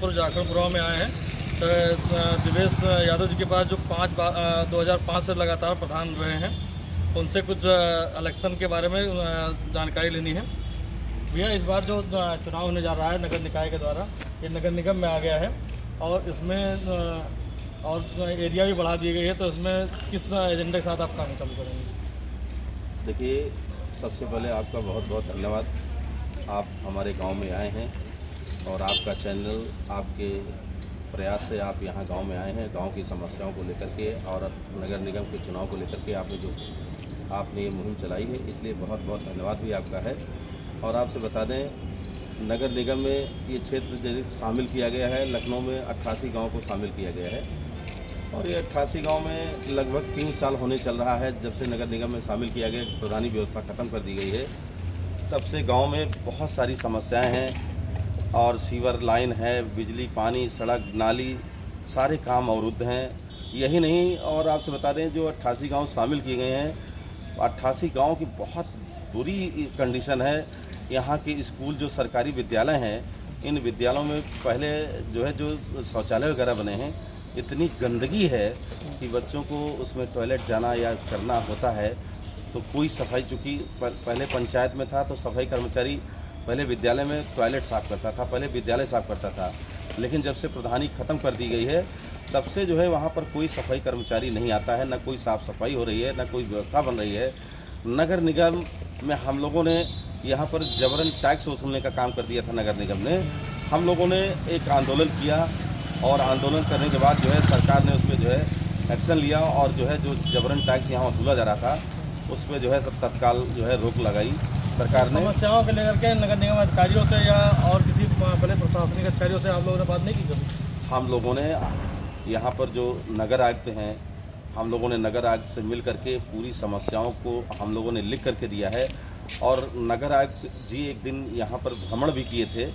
रामपुर जाखड़पुरा में आए हैं। तो दिवेश यादव जी के पास जो 2005 से लगातार प्रधान रहे हैं, उनसे कुछ इलेक्शन के बारे में जानकारी लेनी है। भैया, इस बार जो चुनाव होने जा रहा है नगर निकाय के द्वारा, ये नगर निगम में आ गया है और इसमें और एरिया भी बढ़ा दी गई है, तो इसमें किस एजेंडे के साथ आप काम चालू करेंगे? देखिए, सबसे पहले आपका बहुत बहुत धन्यवाद। आप हमारे गांव में आए हैं और आपका चैनल, आपके प्रयास से आप यहां गांव में आए हैं। गांव की समस्याओं को लेकर के और नगर निगम के चुनाव को लेकर के आपने ये मुहिम चलाई है, इसलिए बहुत बहुत धन्यवाद भी आपका है। और आपसे बता दें, नगर निगम में ये क्षेत्र शामिल किया गया है। लखनऊ में 88 गाँव को शामिल किया गया है और ये 88 गांव में लगभग 3 साल होने चल रहा है जब से नगर निगम में शामिल किया गया। प्रधानी व्यवस्था ख़त्म कर दी गई है, तब से गांव में बहुत सारी समस्याएं हैं और सीवर लाइन है, बिजली, पानी, सड़क, नाली, सारे काम अवरुद्ध हैं। यही नहीं, और आपसे बता दें, जो 88 गांव शामिल किए गए हैं, 88 गाँव की बहुत बुरी कंडीशन है। यहाँ के स्कूल, जो सरकारी विद्यालय हैं, इन विद्यालयों में पहले जो शौचालय वगैरह बने हैं, इतनी गंदगी है कि बच्चों को उसमें टॉयलेट जाना या करना होता है तो कोई सफाई, चूँकि पहले पंचायत में था तो सफाई कर्मचारी पहले विद्यालय में टॉयलेट साफ़ करता था, पहले विद्यालय साफ़ करता था। लेकिन जब से प्रधानी ख़त्म कर दी गई है, तब से वहाँ पर कोई सफाई कर्मचारी नहीं आता है, न कोई साफ़ सफाई हो रही है, न कोई व्यवस्था बन रही है। नगर निगम में हम लोगों ने यहाँ पर जबरन टैक्स वसूलने का काम कर दिया था। नगर निगम ने, हम लोगों ने एक आंदोलन किया और आंदोलन करने के बाद सरकार ने उस पर एक्शन लिया और जो जबरन टैक्स यहाँ वसूला जा रहा था, उस पर सब तत्काल रोक लगाई सरकार ने। समस्याओं को लेकर के नगर निगम अधिकारियों से या और किसी बड़े प्रशासनिक अधिकारियों से आप लोगों ने बात नहीं की कभी? हम लोगों ने यहाँ पर जो नगर आयुक्त हैं, हम लोगों ने नगर आयुक्त से मिल करके पूरी समस्याओं को हम लोगों ने लिख करके दिया है। और नगर आयुक्त जी एक दिन यहाँ पर भ्रमण भी किए थे,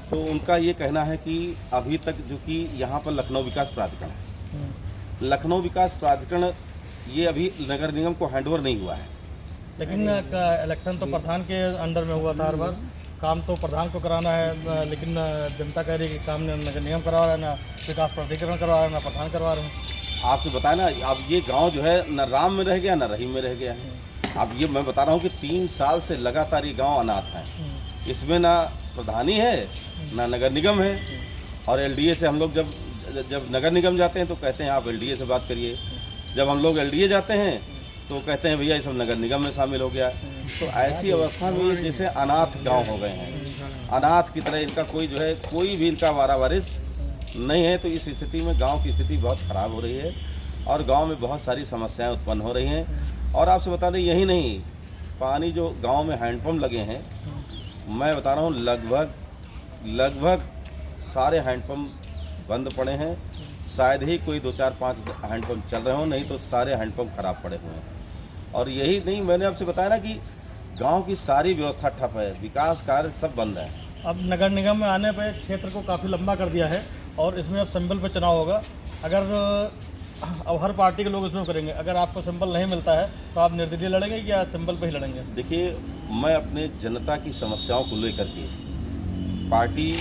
तो उनका ये कहना है कि अभी तक जो कि यहाँ पर लखनऊ विकास प्राधिकरण है, लखनऊ विकास प्राधिकरण ये अभी नगर निगम को हैंडओवर नहीं हुआ है। लेकिन इलेक्शन तो प्रधान के अंडर में हुआ था हर बार, काम तो प्रधान को कराना है, लेकिन जनता कह रही है कि काम नगर निगम करवा रहा है, ना विकास प्राधिकरण करवा रहा है, ना प्रधान करवा रहे हैं। आपसे बताया ना, अब ये गांव न राम में रह गया न रहीम में रह गया है। अब ये मैं बता रहा हूँ कि 3 साल से लगातार ये गांव अनाथ है। इसमें ना प्रधानी है, ना नगर निगम है। और एलडीए से हम लोग जब नगर निगम जाते हैं तो कहते हैं आप एलडीए से बात करिए, जब हम लोग एलडीए जाते हैं तो कहते हैं भैया ये सब नगर निगम में शामिल हो गया। तो ऐसी अवस्था में जैसे अनाथ गांव हो गए हैं, अनाथ की तरह इनका कोई भी इनका वारावारिस नहीं है। तो इस स्थिति में गांव की स्थिति बहुत ख़राब हो रही है और गांव में बहुत सारी समस्याएं उत्पन्न हो रही हैं। और आपसे बता दें, यही नहीं, पानी जो गांव में हैंडपम्प लगे हैं, मैं बता रहा हूँ लगभग सारे हैंडपम्प बंद पड़े हैं। शायद ही कोई 2-4-5 हैंडपम्प चल रहे हों, नहीं तो सारे हैंडपम्प खराब पड़े हुए हैं। और यही नहीं, मैंने आपसे बताया ना कि गांव की सारी व्यवस्था ठप है, विकास कार्य सब बंद है। अब नगर निगम में आने पर क्षेत्र को काफ़ी लंबा कर दिया है और इसमें अब सिंबल पर चुनाव होगा। अगर अब हर पार्टी के लोग इसमें करेंगे, अगर आपको सिंबल नहीं मिलता है तो आप निर्दलीय लड़ेंगे या सिंबल पे ही लड़ेंगे? देखिए, मैं अपने जनता की समस्याओं को लेकर के, पार्टी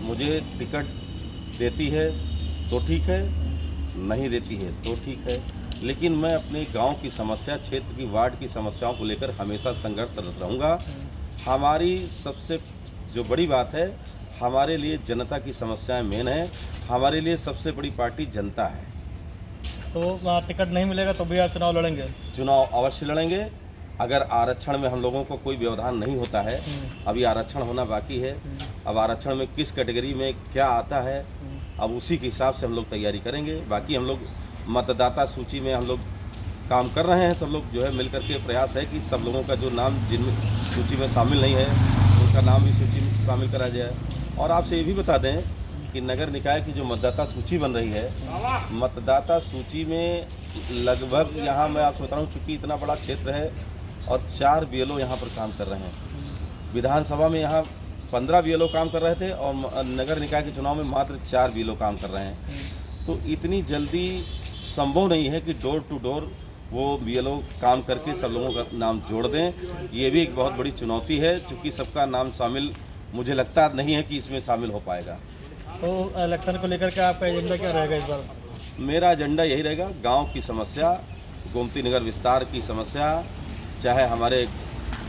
मुझे टिकट देती है तो ठीक है, नहीं देती है तो ठीक है, लेकिन मैं अपने गांव की समस्या, क्षेत्र की, वार्ड की समस्याओं को लेकर हमेशा संघर्षरत रहूँगा। हमारी सबसे जो बड़ी बात है, हमारे लिए जनता की समस्याएं मेन है। हमारे लिए सबसे बड़ी पार्टी जनता है। तो टिकट नहीं मिलेगा तो भी आप चुनाव लड़ेंगे? चुनाव अवश्य लड़ेंगे। अगर आरक्षण में हम लोगों को कोई व्यवधान नहीं होता है, अभी आरक्षण होना बाकी है, अब आरक्षण में किस कैटेगरी में क्या आता है, अब उसी के हिसाब से हम लोग तैयारी करेंगे। बाकी हम लोग मतदाता सूची में हम लोग काम कर रहे हैं, सब लोग मिल करके प्रयास है कि सब लोगों का जो नाम जिन सूची में शामिल नहीं है उनका नाम भी सूची में शामिल करा जाए। और आपसे ये भी बता दें कि नगर निकाय की जो मतदाता सूची बन रही है, मतदाता सूची में लगभग, यहाँ मैं आपसे बता रहा हूँ, चूँकि इतना बड़ा क्षेत्र है और 4 बीएलओ यहाँ पर काम कर रहे हैं। विधानसभा में यहाँ 15 बीएलओ काम कर रहे थे और नगर निकाय के चुनाव में मात्र 4 बीएलओ काम कर रहे हैं। तो इतनी जल्दी संभव नहीं है कि डोर टू डोर वो बीएलओ काम करके सब लोगों का नाम जोड़ दें। ये भी एक बहुत बड़ी चुनौती है, चूँकि सबका नाम शामिल मुझे लगता नहीं है कि इसमें शामिल हो पाएगा। तो इलेक्शन को लेकर के आपका एजेंडा क्या रहेगा इस बार? मेरा एजेंडा यही रहेगा, गांव की समस्या, गोमती नगर विस्तार की समस्या, चाहे हमारे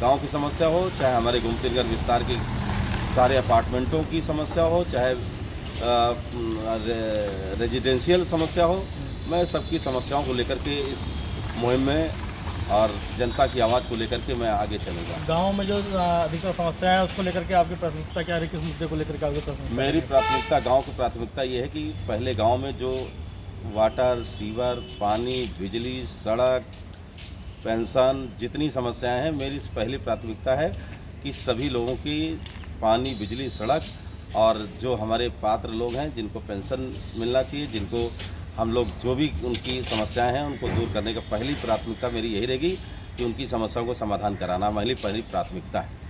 गांव की समस्या हो, चाहे हमारे गोमती नगर विस्तार की सारे अपार्टमेंटों की समस्या हो, चाहे रेजिडेंशियल समस्या हो, मैं सबकी समस्याओं को लेकर के इस मुहिम में और जनता की आवाज़ को लेकर के मैं आगे चलूँगा। गांव में जो अधिकतर समस्याएं हैं उसको लेकर के आपकी प्राथमिकता क्या है? किस मुद्दे को लेकर के आपकी प्राथमिकता? मेरी प्राथमिकता, गांव की प्राथमिकता ये है कि पहले गांव में जो वाटर, सीवर, पानी, बिजली, सड़क, पेंशन, जितनी समस्याएं हैं, मेरी पहली प्राथमिकता है कि सभी लोगों की पानी, बिजली, सड़क और जो हमारे पात्र लोग हैं जिनको पेंशन मिलना चाहिए, जिनको हम लोग जो भी उनकी समस्याएं हैं उनको दूर करने का पहली प्राथमिकता मेरी यही रहेगी कि उनकी समस्याओं को समाधान कराना मेरी पहली प्राथमिकता है।